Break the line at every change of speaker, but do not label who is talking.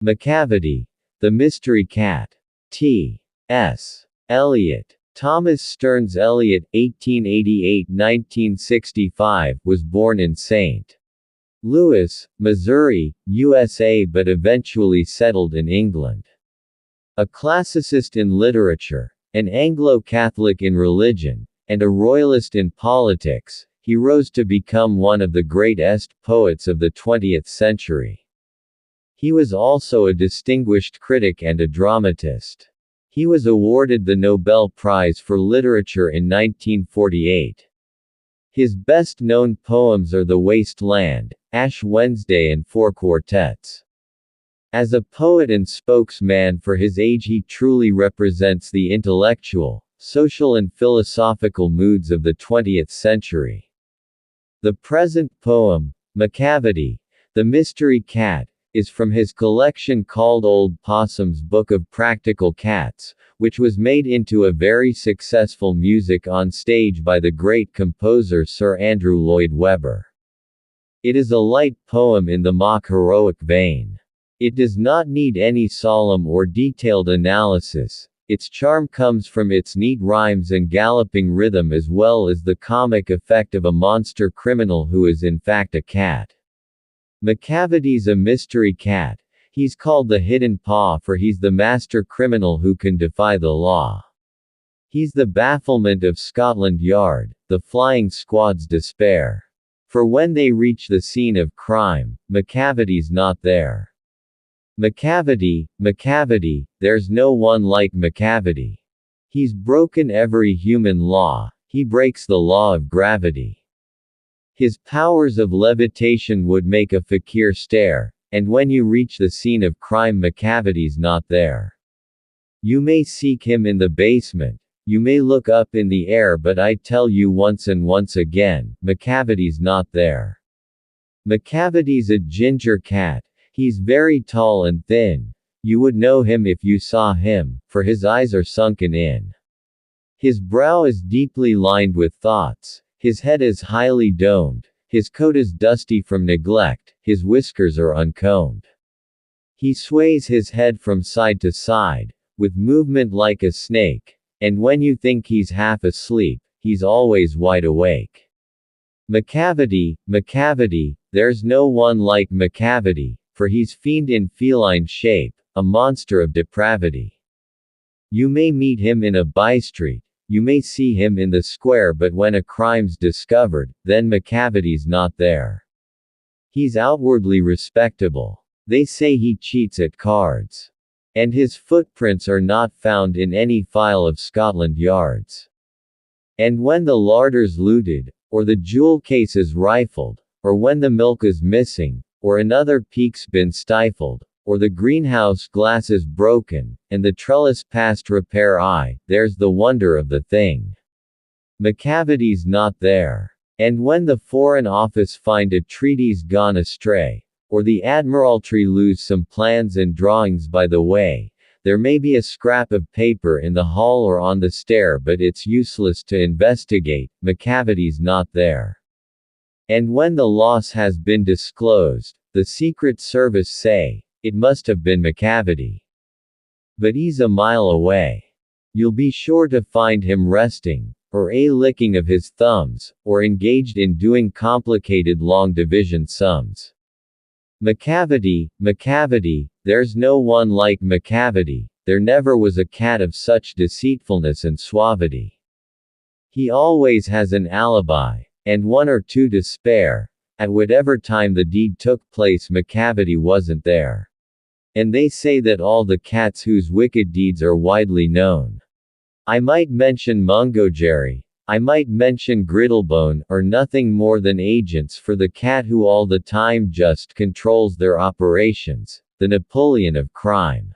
Macavity, The Mystery Cat. T. S. Eliot. Thomas Stearns Eliot, 1888–1965, was born in St. Louis, Missouri, USA but eventually settled in England. A classicist in literature, an Anglo-Catholic in religion, and a royalist in politics, he rose to become one of the greatest poets of the 20th century. He was also a distinguished critic and a dramatist. He was awarded the Nobel Prize for Literature in 1948. His best-known poems are The Waste Land, Ash Wednesday and Four Quartets. As a poet and spokesman for his age, he truly represents the intellectual, social and philosophical moods of the 20th century. The present poem, Macavity, The Mystery Cat, is from his collection called Old Possum's Book of Practical Cats, which was made into a very successful music on stage by the great composer Sir Andrew Lloyd Webber. It is a light poem in the mock heroic vein. It does not need any solemn or detailed analysis. Its charm comes from its neat rhymes and galloping rhythm as well as the comic effect of a monster criminal who is in fact a cat. Macavity's a mystery cat. He's called the Hidden Paw for he's the master criminal who can defy the law. He's the bafflement of Scotland Yard, the flying squad's despair. For when they reach the scene of crime, Macavity's not there. Macavity, Macavity, there's no one like Macavity. He's broken every human law, he breaks the law of gravity. His powers of levitation would make a fakir stare, and when you reach the scene of crime Macavity's not there. You may seek him in the basement, you may look up in the air, but I tell you once and once again, Macavity's not there. Macavity's a ginger cat, he's very tall and thin. You would know him if you saw him, for his eyes are sunken in. His brow is deeply lined with thoughts. His head is highly domed, his coat is dusty from neglect, his whiskers are uncombed. He sways his head from side to side, with movement like a snake, and when you think he's half asleep, he's always wide awake. Macavity, Macavity, there's no one like Macavity, for he's fiend in feline shape, a monster of depravity. You may meet him in a bystreet, you may see him in the square, but when a crime's discovered, then Macavity's not there. He's outwardly respectable. They say he cheats at cards. And his footprints are not found in any file of Scotland Yards. And when the larder's looted, or the jewel case is rifled, or when the milk is missing, or another peak's been stifled, or the greenhouse glass is broken, and the trellis past repair, there's the wonder of the thing. Macavity's not there. And when the Foreign Office find a treaty's gone astray, or the Admiralty lose some plans and drawings by the way, there may be a scrap of paper in the hall or on the stair, but it's useless to investigate, Macavity's not there. And when the loss has been disclosed, the Secret Service say, it must have been Macavity. But he's a mile away. You'll be sure to find him resting, or licking of his thumbs, or engaged in doing complicated long division sums. Macavity, Macavity, there's no one like Macavity, there never was a cat of such deceitfulness and suavity. He always has an alibi, and one or two to spare. At whatever time the deed took place Macavity wasn't there. And they say that all the cats whose wicked deeds are widely known. I might mention Mungo Jerry, I might mention Griddlebone, or nothing more than agents for the cat who all the time just controls their operations, the Napoleon of crime.